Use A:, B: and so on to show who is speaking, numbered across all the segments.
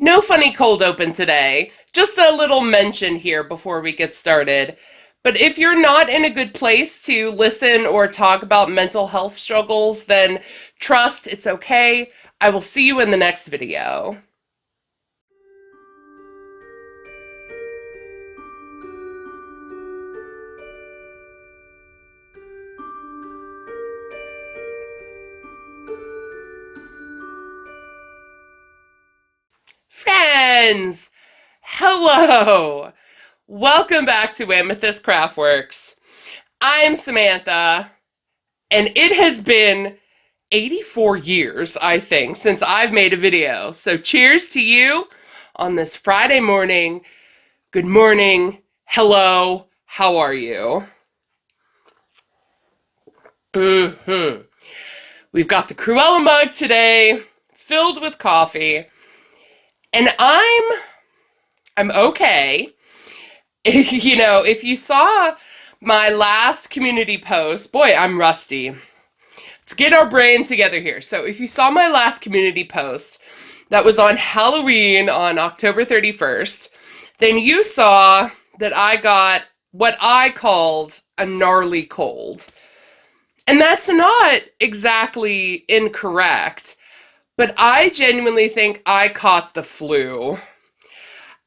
A: No funny cold open today. Just a little mention here before we get started. But if you're not in a good place to listen or talk about mental health struggles, then trust it's okay. I will see you in the next video. Friends, hello. Welcome back to Amethyst Craftworks. I'm Samantha, and it has been 84 years, I think, since I've made a video. So cheers to you on this Friday morning. Good morning. Hello. How are you? We've got the Cruella mug today, filled with coffee, and I'm okay. If you saw my last community post, boy, I'm rusty. Let's get our brain together here. So if you saw my last community post that was on Halloween on October 31st, then you saw that I got what I called a gnarly cold. And that's not exactly incorrect, but I genuinely think I caught the flu.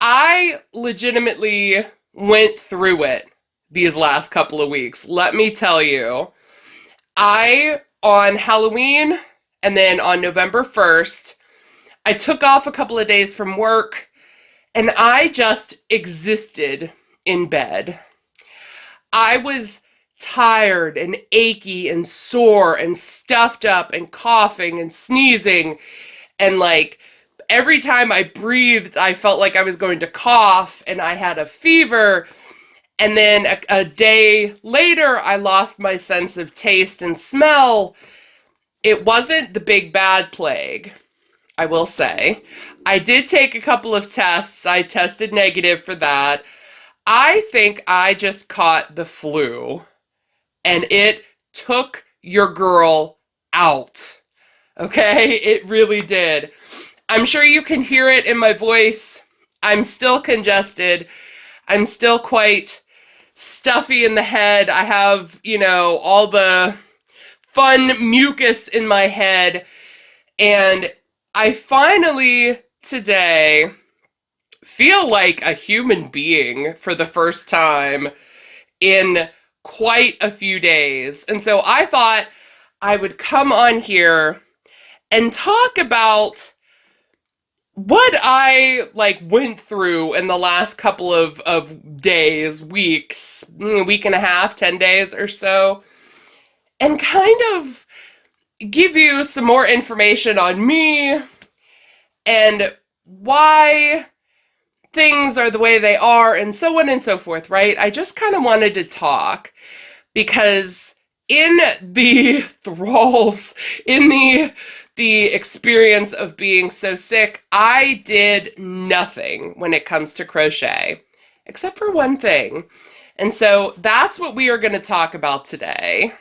A: I legitimately went through it these last couple of weeks. Let me tell you, on Halloween and then on November 1st, I took off a couple of days from work and I just existed in bed. I was tired and achy and sore and stuffed up and coughing and sneezing, and like every time I breathed, I felt like I was going to cough, and I had a fever. And then a day later, I lost my sense of taste and smell. It wasn't the big bad plague, I will say. I did take a couple of tests. I tested negative for that. I think I just caught the flu, and it took your girl out. Okay? It really did. I'm sure you can hear it in my voice. I'm still congested. I'm still quite stuffy in the head. I have, all the fun mucus in my head. And I finally, today, feel like a human being for the first time in quite a few days. And so I thought I would come on here and talk about what I went through in the last couple of days, weeks, week and a half, 10 days or so, and kind of give you some more information on me and why things are the way they are and so on and so forth, right? I just kind of wanted to talk because in the thralls, in the experience of being so sick, I did nothing when it comes to crochet, except for one thing. And so that's what we are going to talk about today.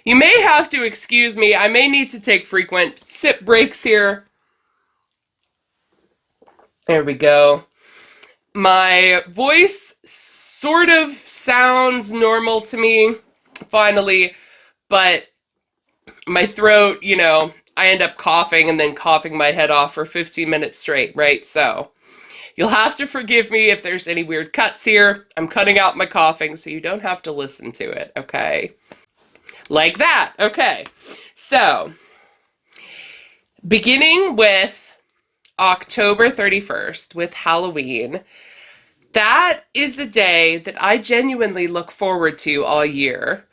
A: You may have to excuse me. I may need to take frequent sip breaks here. There we go. My voice sort of sounds normal to me, finally, but my throat, I end up coughing and then coughing my head off for 15 minutes straight, right? So you'll have to forgive me if there's any weird cuts here. I'm cutting out my coughing so you don't have to listen to it, okay? Like that, okay. So, beginning with October 31st, with Halloween, that is a day that I genuinely look forward to all year.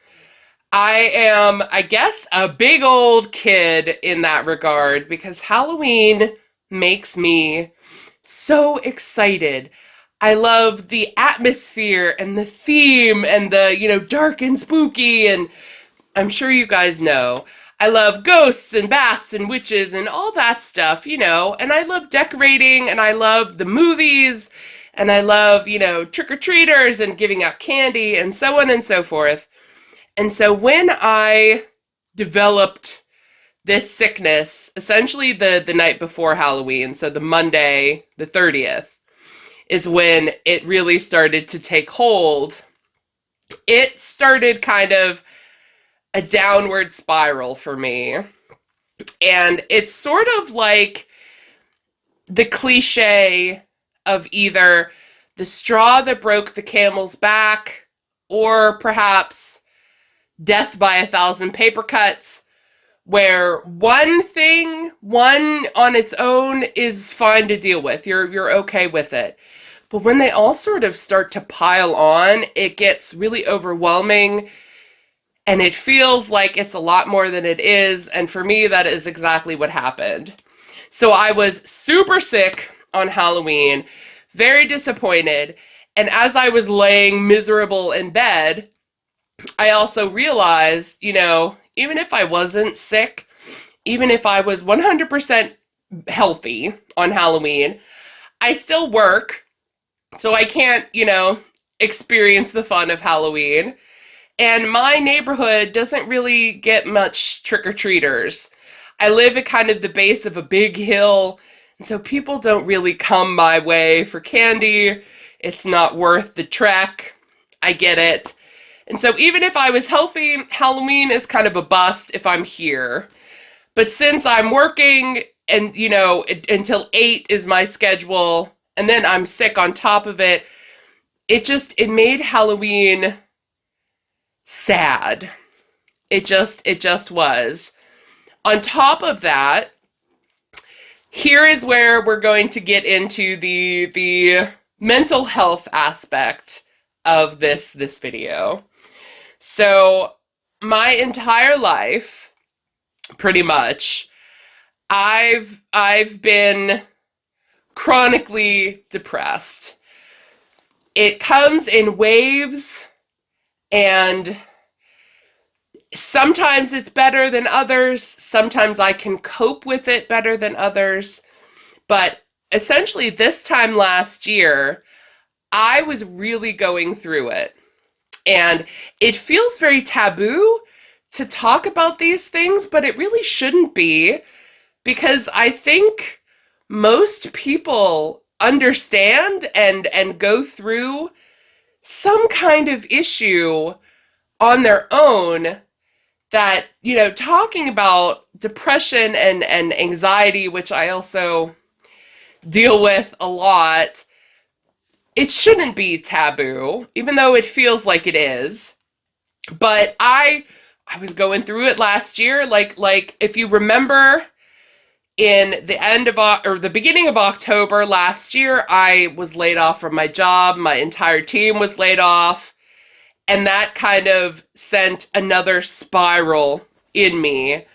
A: I am, I guess, a big old kid in that regard because Halloween makes me so excited. I love the atmosphere and the theme and the, dark and spooky, and I'm sure you guys know. I love ghosts and bats and witches and all that stuff, and I love decorating and I love the movies and I love, trick-or-treaters and giving out candy and so on and so forth. And so when I developed this sickness essentially the night before Halloween, so the Monday, the 30th, is when it really started to take hold. It started kind of a downward spiral for me. And it's sort of like the cliche of either the straw that broke the camel's back or perhaps death by a thousand paper cuts, where one on its own is fine to deal with. You're okay with it. But when they all sort of start to pile on, it gets really overwhelming and it feels like it's a lot more than it is. And for me, that is exactly what happened. So I was super sick on Halloween, very disappointed. And as I was laying miserable in bed, I also realized, even if I wasn't sick, even if I was 100% healthy on Halloween, I still work. So I can't, experience the fun of Halloween. And my neighborhood doesn't really get much trick-or-treaters. I live at kind of the base of a big hill, and so people don't really come my way for candy. It's not worth the trek. I get it. And so even if I was healthy, Halloween is kind of a bust if I'm here. But since I'm working and, until 8 is my schedule, and then I'm sick on top of it, it made Halloween sad. It just was. On top of that, here is where we're going to get into the mental health aspect of this video. So, my entire life, pretty much, I've been chronically depressed. It comes in waves, and sometimes it's better than others. Sometimes I can cope with it better than others. But essentially, this time last year, I was really going through it. And it feels very taboo to talk about these things, but it really shouldn't be, because I think most people understand and go through some kind of issue on their own. That, talking about depression and anxiety, which I also deal with a lot, it shouldn't be taboo, even though it feels like it is. But I was going through it last year. Like if you remember, in the beginning of October last year, I was laid off from my job. My entire team was laid off. And that kind of sent another spiral in me.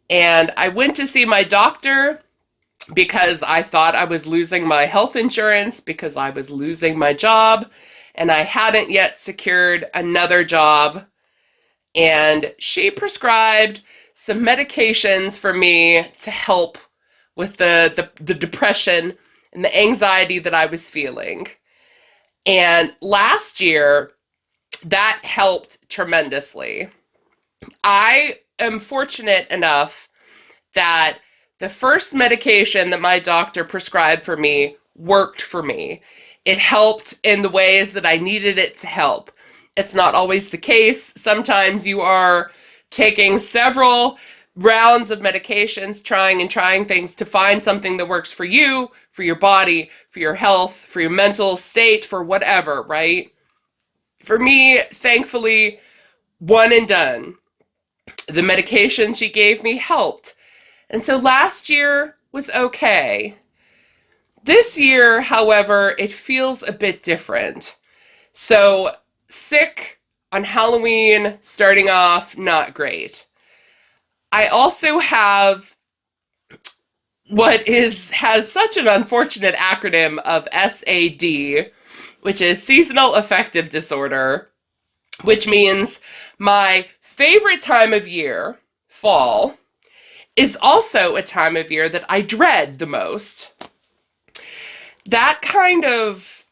A: And I went to see my doctor because I thought I was losing my health insurance, because I was losing my job, and I hadn't yet secured another job. And she prescribed some medications for me to help with the depression and the anxiety that I was feeling. And last year, that helped tremendously. I am fortunate enough that the first medication that my doctor prescribed for me worked for me. It helped in the ways that I needed it to help. It's not always the case. Sometimes you are taking several rounds of medications, trying things to find something that works for you, for your body, for your health, for your mental state, for whatever, right? For me, thankfully, one and done. The medication she gave me helped. And so last year was okay. This year, however, it feels a bit different. So, sick on Halloween, starting off, not great. I also have has such an unfortunate acronym of SAD, which is seasonal affective disorder, which means my favorite time of year, fall, is also a time of year that I dread the most. That kind of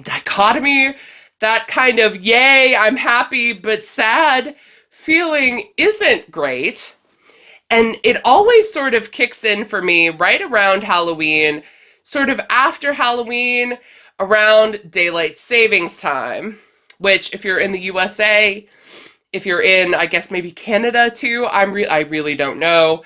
A: dichotomy, that kind of yay, I'm happy but sad feeling isn't great. And it always sort of kicks in for me right around Halloween, sort of after Halloween, around daylight savings time, which if you're in the USA, if you're in, I guess maybe Canada too, I really don't know.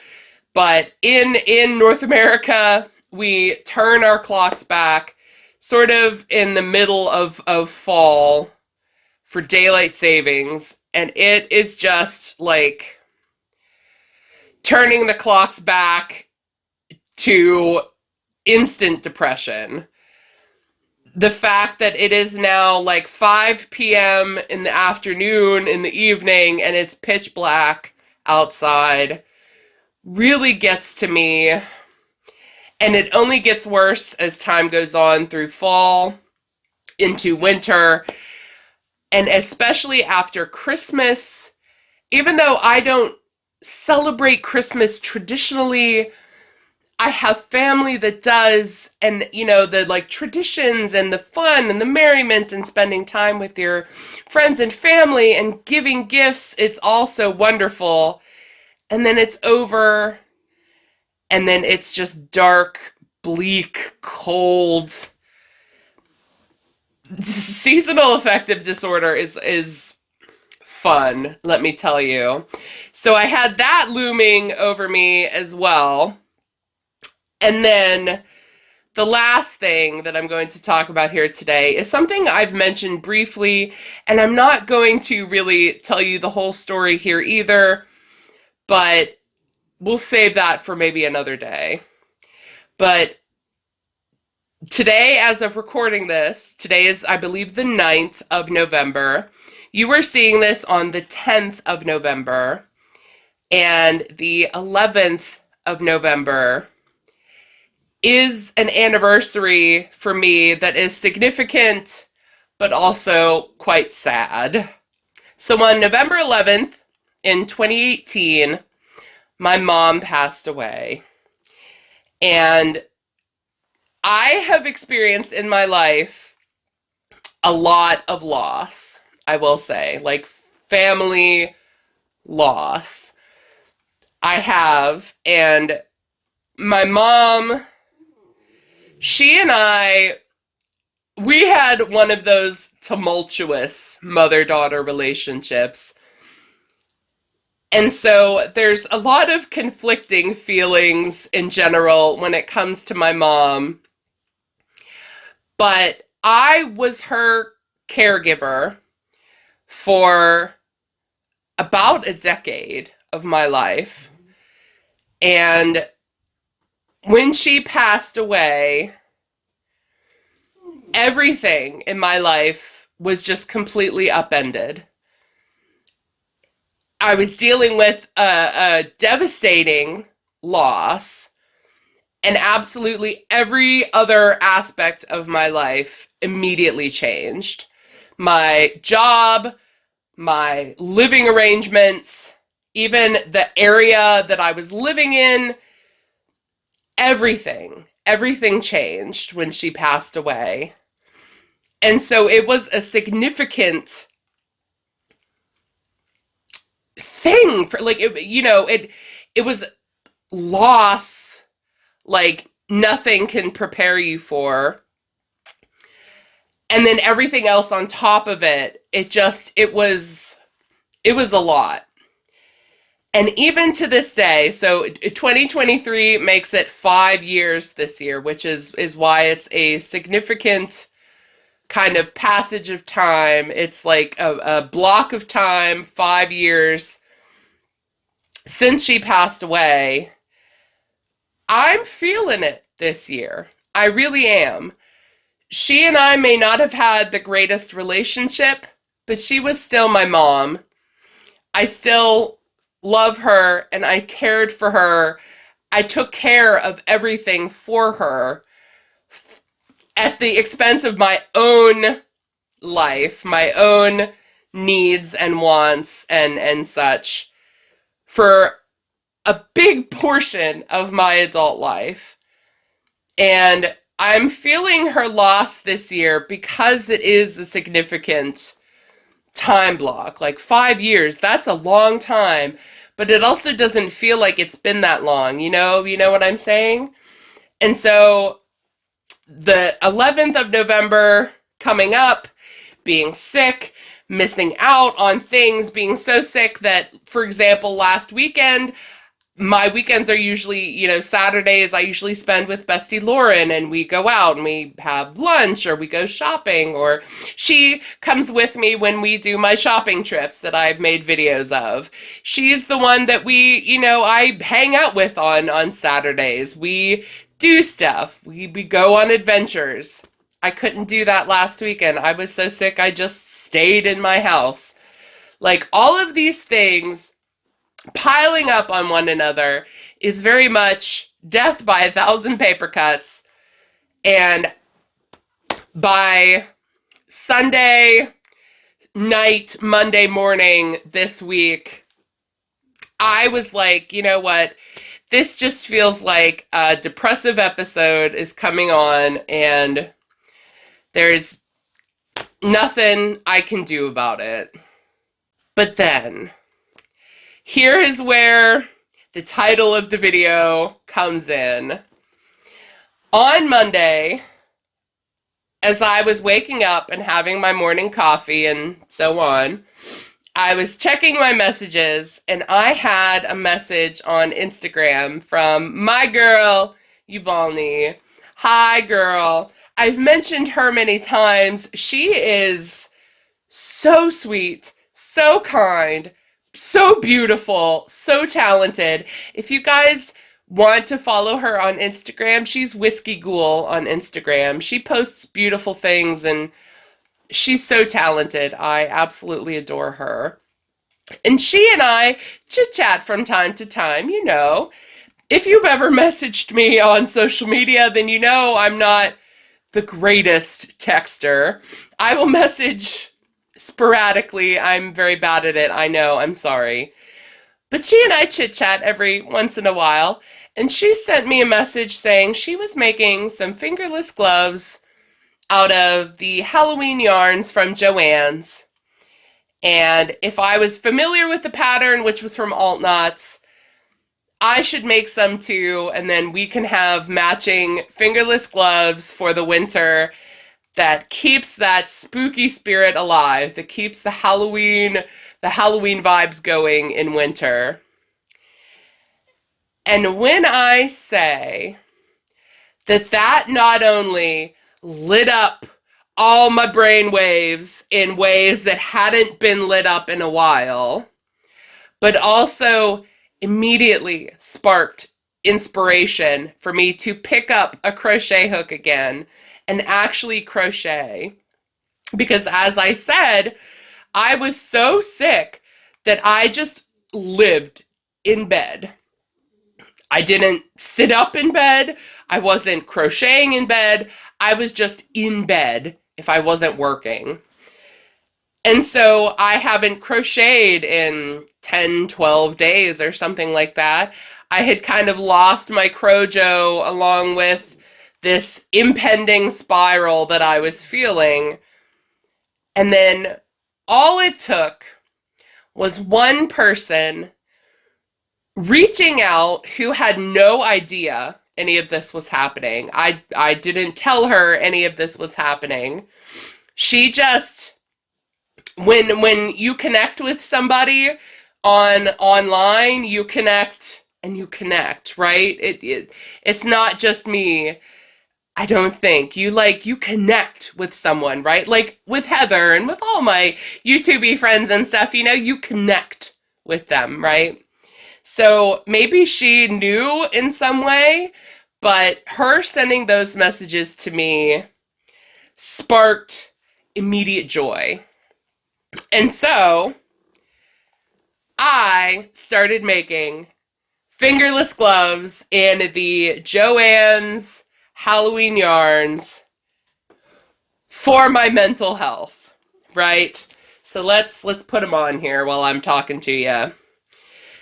A: But in North America, we turn our clocks back sort of in the middle of fall for daylight savings, and it is just like turning the clocks back to instant depression. The fact that it is now like 5 p.m. in the afternoon, in the evening, and it's pitch black outside really gets to me. And it only gets worse as time goes on through fall, into winter, and especially after Christmas. Even though I don't celebrate Christmas traditionally, I have family that does, and the like traditions and the fun and the merriment and spending time with your friends and family and giving gifts, it's all so wonderful. And then it's over, and then it's just dark, bleak, cold. Seasonal affective disorder is fun, let me tell you. So I had that looming over me as well. And then the last thing that I'm going to talk about here today is something I've mentioned briefly, and I'm not going to really tell you the whole story here either, but we'll save that for maybe another day. But today, as of recording this, today is, I believe, the 9th of November. You were seeing this on the 10th of November, and the 11th of November is an anniversary for me that is significant, but also quite sad. So on November 11th in 2018, my mom passed away. And I have experienced in my life a lot of loss, I will say, like family loss. I have, and my mom, she and we had one of those tumultuous mother-daughter relationships. And so there's a lot of conflicting feelings in general when it comes to my mom. But I was her caregiver for about a decade of my life. And when she passed away, everything in my life was just completely upended. I was dealing with a devastating loss, and absolutely every other aspect of my life immediately changed. My job, my living arrangements, even the area that I was living in, everything changed when she passed away. And so it was a significant thing for like it was loss like nothing can prepare you for. And then everything else on top of it, it was a lot. And even to this day, so 2023 makes it 5 years this year, which is why it's a significant kind of passage of time. It's like a block of time, 5 years since she passed away. I'm feeling it this year. I really am. She and I may not have had the greatest relationship, but she was still my mom. I still love her, and I cared for her. I took care of everything for her at the expense of my own life, my own needs and wants and such for a big portion of my adult life. And I'm feeling her loss this year because it is a significant time block. Like 5 years, that's a long time. but it also doesn't feel like it's been that long, you know what I'm saying? And so the 11th of November coming up, being sick, missing out on things, being so sick that, for example, last weekend, my weekends are usually, Saturdays I usually spend with Bestie Lauren, and we go out and we have lunch or we go shopping, or she comes with me when we do my shopping trips that I've made videos of. She's the one that I hang out with on Saturdays. We do stuff. We go on adventures. I couldn't do that last weekend. I was so sick I just stayed in my house. Like, all of these things piling up on one another is very much death by a thousand paper cuts. And by Sunday night, Monday morning this week, I was like, you know what? This just feels like a depressive episode is coming on, and there's nothing I can do about it. But then, here is where the title of the video comes in. On Monday, as I was waking up and having my morning coffee and so on, I was checking my messages, and I had a message on Instagram from my girl, Ubalni. Hi, girl. I've mentioned her many times. She is so sweet, so kind, so beautiful, so talented. If you guys want to follow her on Instagram, she's Whiskey Ghoul on Instagram. She posts beautiful things, and she's so talented. I absolutely adore her. And she and I chit-chat from time to time, If you've ever messaged me on social media, then you know I'm not the greatest texter. I will message sporadically. I'm very bad at it. I know. I'm sorry. But she and I chit-chat every once in a while, and she sent me a message saying she was making some fingerless gloves out of the Halloween yarns from Joann's. And if I was familiar with the pattern, which was from Alt Knots, I should make some too, and then we can have matching fingerless gloves for the winter that keeps that spooky spirit alive, that keeps the Halloween vibes going in winter. And when I say that not only lit up all my brain waves in ways that hadn't been lit up in a while, but also immediately sparked inspiration for me to pick up a crochet hook again and actually crochet. Because as I said, I was so sick that I just lived in bed. I didn't sit up in bed. I wasn't crocheting in bed. I was just in bed if I wasn't working. And so I haven't crocheted in 10, 12 days or something like that. I had kind of lost my crojo along with this impending spiral that I was feeling. And then all it took was one person reaching out who had no idea any of this was happening. I didn't tell her any of this was happening. She just, when you connect with somebody online, you connect and you connect, right? It's not just me. I don't think you connect with someone, right? Like with Heather and with all my YouTube friends and stuff, you connect with them, right? So maybe she knew in some way, but her sending those messages to me sparked immediate joy. And so I started making fingerless gloves in the Joann's Halloween yarns for my mental health, right? So let's put them on here while I'm talking to you.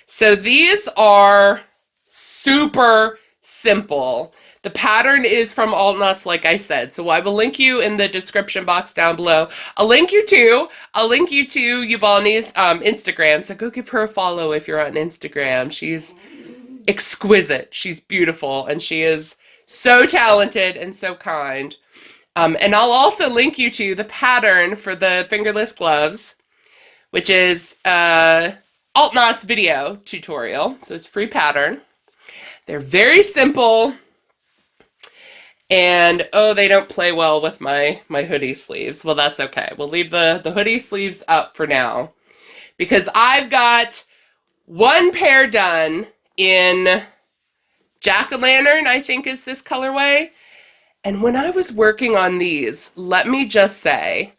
A: So these are super simple. The pattern is from Alt Knots, like I said. So I will link you in the description box down below. I'll link you to Yubalni's Instagram. So go give her a follow if you're on Instagram. She's exquisite. She's beautiful, and she is so talented and so kind. And I'll also link you to the pattern for the fingerless gloves, which is Alt Knots video tutorial. So it's a free pattern. They're very simple. And, oh, they don't play well with my hoodie sleeves. Well, that's okay. We'll leave the hoodie sleeves up for now. Because I've got one pair done in Jack-o'-lantern, I think is this colorway. And when I was working on these, let me just say,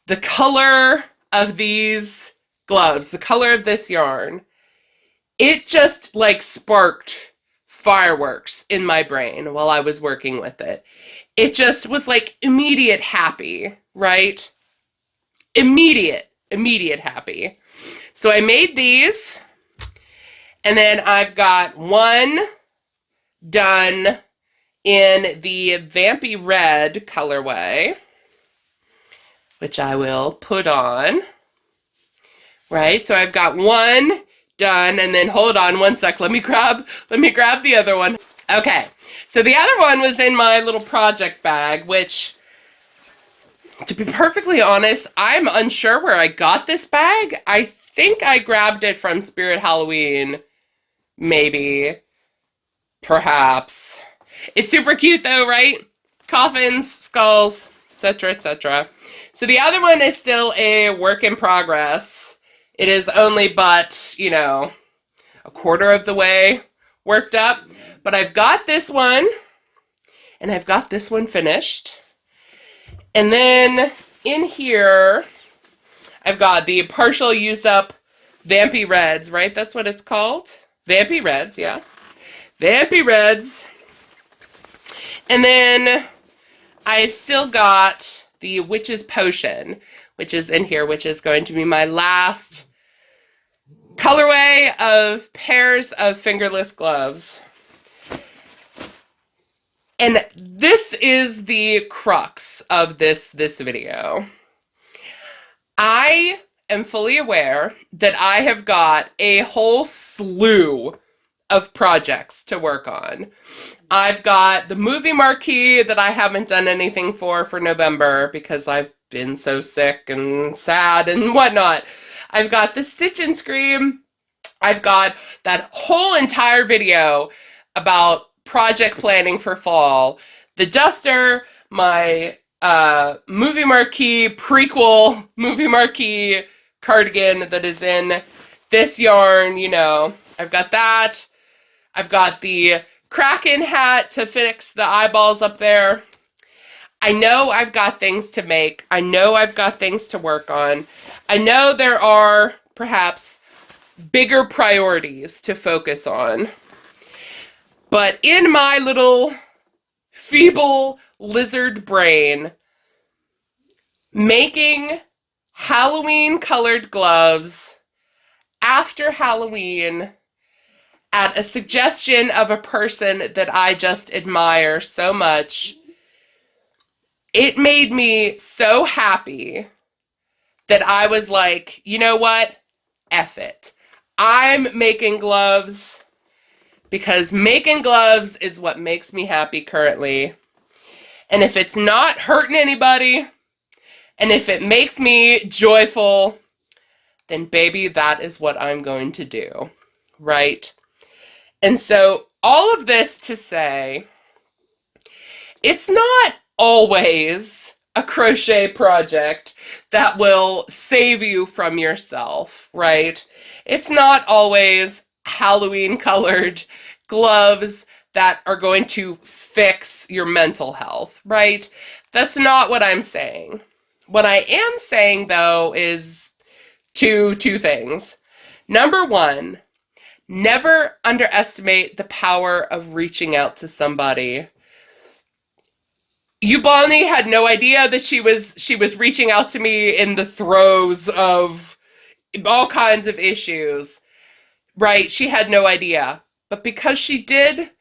A: the color of these gloves, the color of this yarn, it just like sparked fireworks in my brain while I was working with it. It just was like immediate happy, right? Immediate happy. So I made these, and then I've got one done in the Vampy Red colorway, which I will put on, right? So I've got one done, and then hold on one sec. Let me grab the other one. Okay, so the other one was in my little project bag, which, to be perfectly honest, I'm unsure where I got this bag. I think I grabbed it from Spirit Halloween, maybe, perhaps. It's super cute though, right? Coffins, skulls, etc., etc. So the other one is still a work in progress. It is only but, you know, a quarter of the way worked up. But I've got this one, and I've got this one finished. And then in here, I've got the partial used up Vampy Reds, right? That's what it's called. Vampy Reds, yeah. Vampy Reds. And then I've still got the Witch's Potion, which is in here, which is going to be my last colorway of pairs of fingerless gloves. And this is the crux of this video. I am fully aware that I have got a whole slew of projects to work on. I've got the movie marquee that I haven't done anything for November because I've been so sick and sad and whatnot. I've got the Stitch and Scream. I've got that whole entire video about project planning for fall. The duster, my movie marquee, prequel movie marquee cardigan that is in this yarn, you know. I've got that. I've got the Kraken hat to fix the eyeballs up there. I know I've got things to make. I know I've got things to work on. I know there are perhaps bigger priorities to focus on. But in my little feeble lizard brain, making Halloween colored gloves after Halloween at a suggestion of a person that I just admire so much, it made me so happy that I was like, you know what? F it. I'm making gloves because making gloves is what makes me happy currently. And if it's not hurting anybody, and if it makes me joyful, then baby, that is what I'm going to do, right? And so all of this to say, it's not always a crochet project that will save you from yourself, right? It's not always Halloween colored gloves that are going to fix your mental health, right? That's not what I'm saying. What I am saying, though, is two things. Number one, never underestimate the power of reaching out to somebody. Yubalni had no idea that she was reaching out to me in the throes of all kinds of issues, right? She had no idea. But because she did,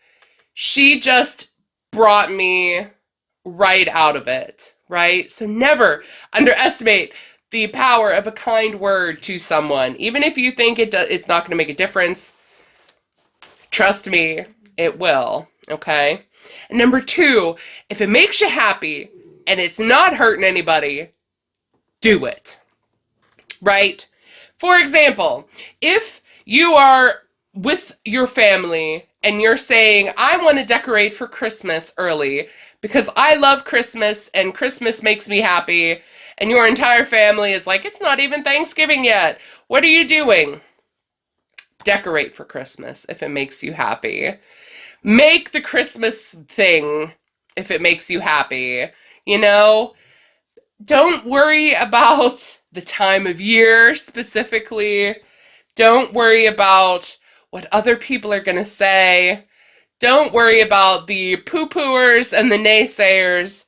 A: she just brought me right out of it, right? So never underestimate the power of a kind word to someone. Even if you think it's not going to make a difference, trust me, it will, okay? And number two, if it makes you happy and it's not hurting anybody, do it, right? For example, if you are with your family and you're saying, I want to decorate for Christmas early because I love Christmas and Christmas makes me happy, and your entire family is like, it's not even Thanksgiving yet. What are you doing? Decorate for Christmas if it makes you happy. Make the Christmas thing if it makes you happy. You know, don't worry about the time of year specifically. Don't worry about what other people are going to say. Don't worry about the poo-pooers and the naysayers.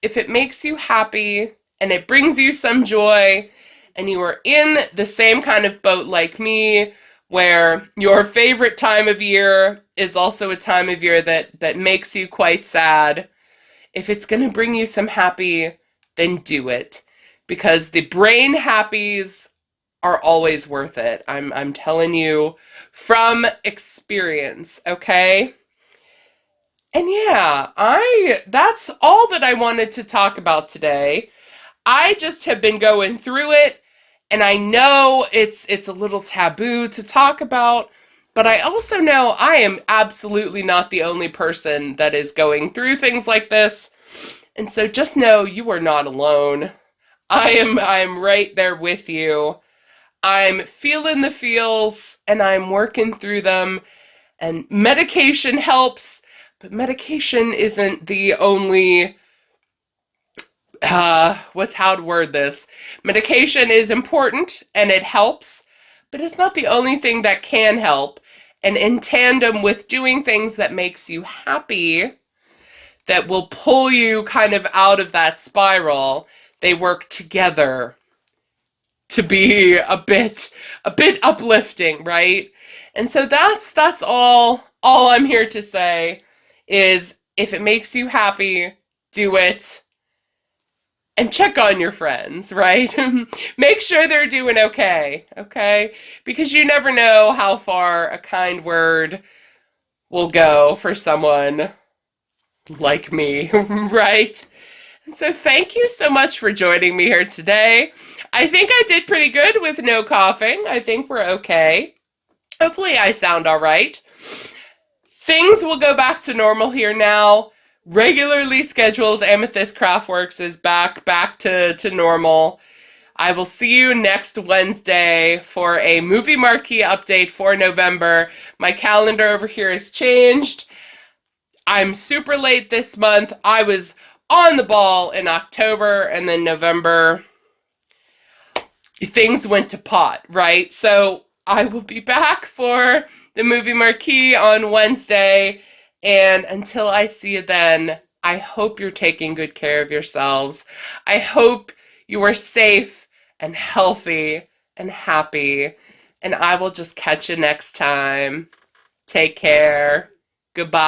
A: If it makes you happy and it brings you some joy, and you are in the same kind of boat like me, where your favorite time of year is also a time of year that makes you quite sad, if it's going to bring you some happy, then do it. Because the brain happies are always worth it. I'm telling you from experience, okay? And yeah, that's all that I wanted to talk about today. I just have been going through it, and I know it's a little taboo to talk about, but I also know I am absolutely not the only person that is going through things like this. And so just know you are not alone. I'm right there with you. I'm feeling the feels and I'm working through them, and medication helps, but medication isn't the only what's how to word this. Medication is important and it helps, but it's not the only thing that can help. And in tandem with doing things that makes you happy, that will pull you kind of out of that spiral, they work together to be a bit uplifting, right? And so that's all I'm here to say is if it makes you happy, do it. And check on your friends, right? Make sure they're doing okay, okay? Because you never know how far a kind word will go for someone like me, right? And so thank you so much for joining me here today. I think I did pretty good with no coughing. I think we're okay. Hopefully I sound all right. Things will go back to normal here now. Regularly scheduled Amethyst Craftworks is back to normal. I will see you next Wednesday for a movie marquee update for November. My calendar over here has changed. I'm super late this month. I was on the ball in October, and then November, things went to pot, right? So I will be back for the movie marquee on Wednesday. And until I see you then, I hope you're taking good care of yourselves. I hope you are safe and healthy and happy. And I will just catch you next time. Take care. Goodbye.